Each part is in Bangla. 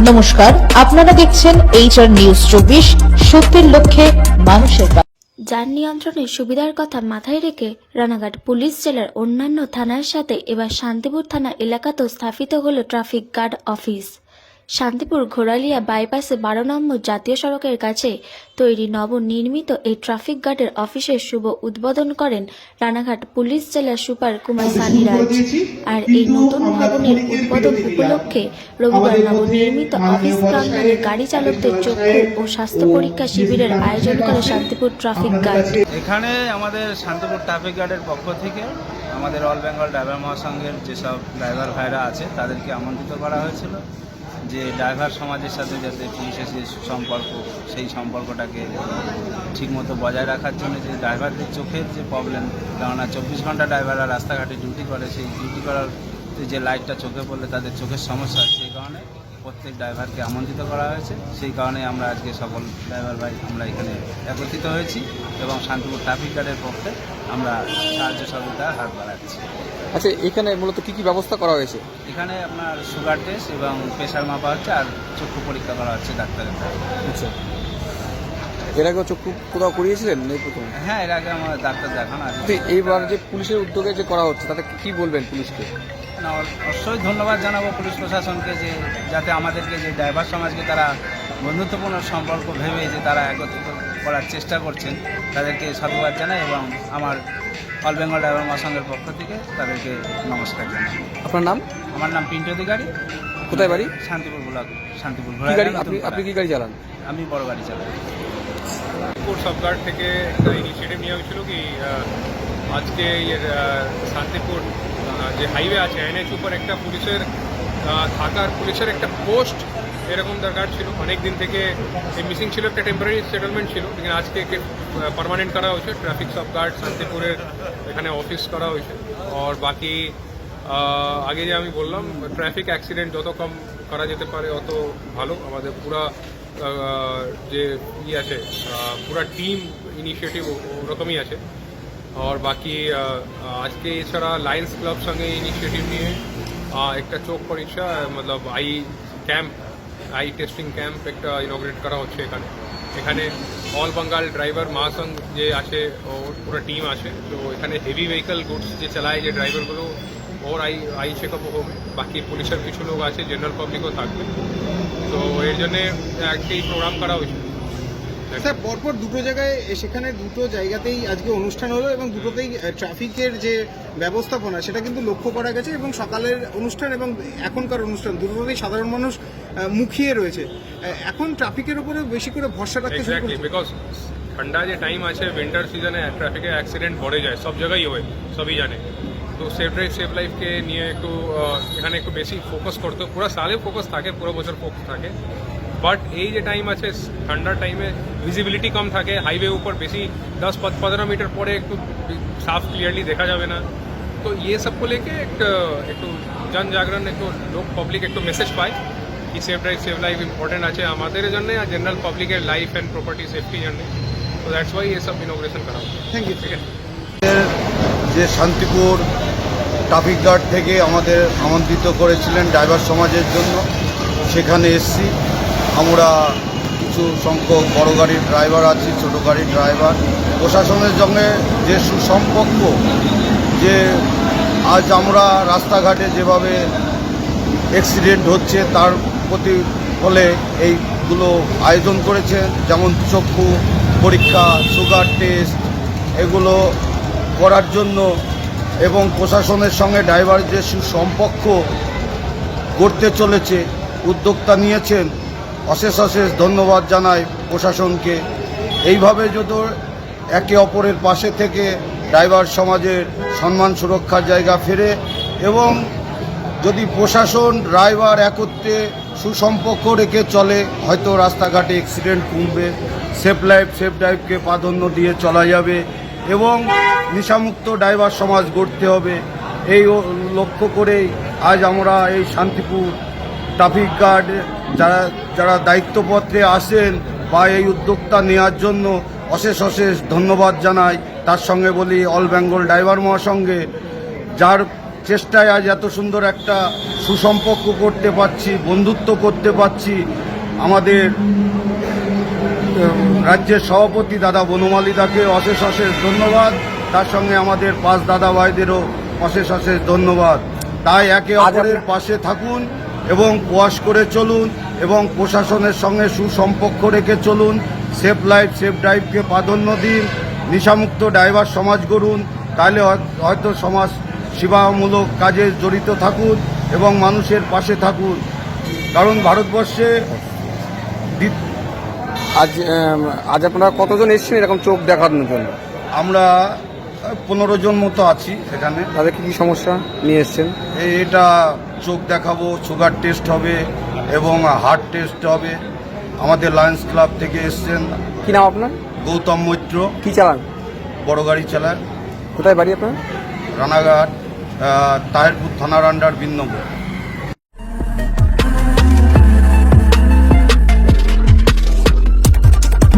নমস্কার, আপনারা দেখছেন HR নিউজ 24, সত্যের লক্ষ্যে মানুষের। যান নিয়ন্ত্রণের সুবিধার কথা মাথায় রেখে রানাঘাট পুলিশ জেলার অন্যান্য থানার সাথে এবার শান্তিপুর থানা এলাকাতেও স্থাপিত হল ট্রাফিক গার্ড অফিস। শান্তিপুর ঘোড়ালিয়া বাইপাসে 12 নম্বর জাতীয় সড়কের কাছে তৈরি নবনির্মিত এই ট্রাফিক গার্ডের অফিসের শুভ উদ্বোধন করেন রানাঘাট পুলিশ জেলার সুপার কুমার সানি রাজ। আর এই নতুন ভবনের উদ্বোধন উপলক্ষে রবিবার নবনির্মিত অফিস প্রাঙ্গণে গাড়ি চালকদের চক্ষু ও স্বাস্থ্য পরীক্ষা শিবিরের আয়োজন করে শান্তিপুর ট্রাফিক গার্ড। এখানে আমাদের শান্তিপুর ট্রাফিক গার্ডের পক্ষ থেকে আমাদের অল বেঙ্গল ড্রাইভার মহাসংঘের যেসব ড্রাইভার ভাইরা আছে তাদেরকে আমন্ত্রিত করা হয়েছিল যে ড্রাইভার সমাজের সাথে যাতে পুলিশের যে সুসম্পর্ক সেই সম্পর্কটাকে ঠিকমতো বজায় রাখার জন্য যে ড্রাইভারদের চোখের যে প্রবলেম, কেননা 24 ঘন্টা ড্রাইভাররা রাস্তাঘাটে ডিউটি করে, সেই ডিউটি করার যে লাইটটা চোখে পড়লে তাদের চোখের সমস্যা, সেই কারণে প্রত্যেক ড্রাইভারকে আমন্ত্রিত করা হয়েছে। সেই কারণে আমরা আজকে সকল ড্রাইভার ভাই আমরা এখানে একত্রিত হয়েছি এবং শান্তিপুর ট্রাফিক গার্ডের পক্ষে আমরা সাহায্য সহযোগিতার হাত বাড়াচ্ছি। আচ্ছা, এখানে মূলত কী কী ব্যবস্থা করা হয়েছে? এখানে আপনার সুগার টেস্ট এবং প্রেশার মাপা হচ্ছে আর চক্ষু পরীক্ষা করা হচ্ছে ডাক্তারের দ্বারা। আচ্ছা, এর আগেও চক্ষু কোথাও করিয়েছিলেন? এই প্রথম? হ্যাঁ, এর আগে আমার ডাক্তার দেখানো আছে। এইবার যে পুলিশের উদ্যোগে যে করা হচ্ছে তাতে কী বলবেন পুলিশকে? না, অবশ্যই ধন্যবাদ জানাবো পুলিশ প্রশাসনকে যে যাতে আমাদেরকে যে ড্রাইভার সমাজকে তারা বন্ধুত্বপূর্ণ সম্পর্ক ভেবে যে তারা একত্রিত করার চেষ্টা করছেন, তাদেরকে সাধুবাদ জানাই এবং আমার অল বেঙ্গল ড্রাইভার মহাসংঘের পক্ষ থেকে তাদেরকে নমস্কার জানাই। আপনার নাম? আমার নাম পিন্টু অধিকারী। কোথায় বাড়ি? শান্তিপুর ব্লক, শান্তিপুর। আপনি কি গাড়ি চালান? আমি বড় গাড়ি চালাই। সবগার্ড থেকে একটা ইনিশিয়েটিভ নেওয়া হয়েছিল কি আজকে শান্তিপুর যে হাইওয়ে আছে NH উপর একটা পুলিশের থাকার পুলিশের একটা পোস্ট এরকম দরকার ছিল। অনেক দিন থেকে মিসিং ছিল, একটা টেম্পোরারি সেটেলমেন্ট ছিল, কিন্তু আজকে একে পার্মানেন্ট করা হয়েছে। ট্রাফিক সবগার্ড শান্তিপুরের এখানে অফিস করা হয়েছে। আর বাকি আগে যে আমি বললাম ট্রাফিক অ্যাক্সিডেন্ট যত কম করা যেতে পারে অত ভালো। আমাদের পুরা যে আছে পুরা টিম ইনিশিয়েটিভ ওরকমই আছে। আর বাকি আজকে এছাড়া লায়ন্স ক্লাব সঙ্গে ইনিশিয়েটিভ নিয়ে একটা চোখ পরীক্ষা মতলব আই টেস্টিং ক্যাম্প একটা ইনগ্রেট করা হচ্ছে এখানে অল বেঙ্গল ড্রাইভার মহাসংঘ যে আছে ওর পুরো টিম আছে। তো এখানে হেভি ভেহিকল গুডস যে চালায় যে ড্রাইভারগুলো ওর আই চেকআপও হবে। বাকি পুলিশের কিছু লোক আছে, জেনারেল পাবলিকও থাকবে। তো এর জন্যে একটা এই প্রোগ্রাম করা হয়েছে। স্যার, পরপর দুটো জায়গায় সেখানে দুটো জায়গাতেই আজকে অনুষ্ঠান হলো এবং দুটোতেই ট্রাফিকের যে ব্যবস্থাপনা সেটা কিন্তু লক্ষ্য করা গেছে এবং সকালের অনুষ্ঠান এবং এখনকার অনুষ্ঠান দুটোতেই সাধারণ মানুষ মুখিয়ে রয়েছে। এখন ট্রাফিকের উপরে বেশি করে ভরসা রাখতে শুরু করেছে। বিকজ ঠান্ডা যে টাইম আছে, উইন্টার সিজনে ট্রাফিকে অ্যাক্সিডেন্ট बढ़े যায়, সব জায়গায় হয়, সবই জানে। তো সেফ ড্রাইভ সেফ লাইফকে নিয়ে একটু এখানে একটু বেশি ফোকাস করতে, পুরো সালে ফোকাস থাকে, পুরো বছর ফোকাস থাকে। বাট এই যে টাইম আছে ঠান্ডার টাইমে ভিজিবিলিটি কম থাকে, হাইওয়ে উপর বেশি 10-15 মিটার পরে একটু সাফ ক্লিয়ারলি দেখা যাবে না। তো ये सबको लेके একটু জন জাগরণ, একটু লোক পাবলিক একটু মেসেজ পায় কি safe drive safe life important আছে আমাদের জন্য আর জেনারেল পাবলিকের লাইফ অ্যান্ড প্রপার্টি সেফটি জন্য। তো দ্যাটস ওয়াই এসব ইনোগ্রেশন করা হচ্ছে। Thank you. ঠিক আছে। যে শান্তিপুর ট্রাফিক গার্ড থেকে আমাদের আমন্ত্রিত করেছিলেন ড্রাইভার সমাজের জন্য, সেখানে এসছি। আমরা কিছু সংখ্যক বড় গাড়ির ড্রাইভার আছি, ছোট গাড়ির ড্রাইভার, প্রশাসনের সঙ্গে যে সুসম্পর্ক, যে আজ আমরা রাস্তাঘাটে যেভাবে অ্যাক্সিডেন্ট হচ্ছে তার প্রতি ফলে এইগুলো আয়োজন করেছেন, যেমন চক্ষু পরীক্ষা, সুগার টেস্ট, এগুলো করার জন্য এবং প্রশাসনের সঙ্গে ড্রাইভার যে সুসম্পর্ক করতে চলেছে, উদ্যোক্তা নিয়েছেন, অশেষ ধন্যবাদ জানাই প্রশাসনকে। এইভাবে যদি একে অপরের পাশে থেকে ড্রাইভার সমাজের সম্মান সুরক্ষার জায়গা ফেরে এবং যদি প্রশাসন ড্রাইভার একত্রে সুসম্পর্ক রেখে চলে, হয়তো রাস্তাঘাটে অ্যাক্সিডেন্ট কমবে, সেফ ড্রাইভকে প্রাধান্য দিয়ে চলা যাবে এবং নেশামুক্ত ড্রাইভার সমাজ গড়তে হবে। এই লক্ষ্য করেই আজ আমরা এই শান্তিপুর ট্রাফিক গার্ড যারা দায়িত্বপত্রে আসেন বা এই উদ্যোক্তা নেওয়ার জন্য অশেষ ধন্যবাদ জানাই। তার সঙ্গে বলি অল বেঙ্গল ড্রাইভার মহাসংঘে যার চেষ্টায় আজ এত সুন্দর একটা সুসম্পর্ক করতে পারছি, বন্ধুত্ব করতে পারছি। আমাদের রাজ্যের সভাপতি দাদা বনমালীদাকে অশেষ অশেষ ধন্যবাদ, তার সঙ্গে আমাদের 5 দাদা ভাইদেরও অশেষ অশেষ ধন্যবাদ। তাই একে অপরের পাশে থাকুন এবং প্রয়াস করে চলুন এবং প্রশাসনের সঙ্গে সুসম্পর্ক রেখে চলুন। সেফ লাইফ সেফ ড্রাইভকে প্রাধান্য দিন, নেশামুক্ত ড্রাইভার সমাজ গড়ুন, তাহলে হয়তো সমাজ সেবামূলক কাজে জড়িত থাকুন এবং মানুষের পাশে থাকুন। কারণ ভারতবর্ষে আজ আপনারা কতজন এসেছেন এরকম চোখ দেখানোর জন্য? আমরা 15 জন মতো আছি এখানে। তাদেরকে কি সমস্যা নিয়ে এসেছেন? এটা চোখ দেখাবো, সুগার টেস্ট হবে এবং হার্ট টেস্ট হবে। আমাদের লায়ন্স ক্লাব থেকে এসছেন। কি নাম আপনার? গৌতম মৈত্র। কি চালান? বড় গাড়ি চালান। কোথায় বাড়ি আপনার? রানাঘাট, তাহিরপুর থানার আন্ডার বিন্নপুর।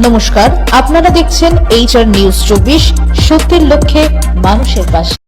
নমস্কার, আপনারা দেখছেন HR নিউজ 24, সত্যের লক্ষ্যে মানুষের পাশে।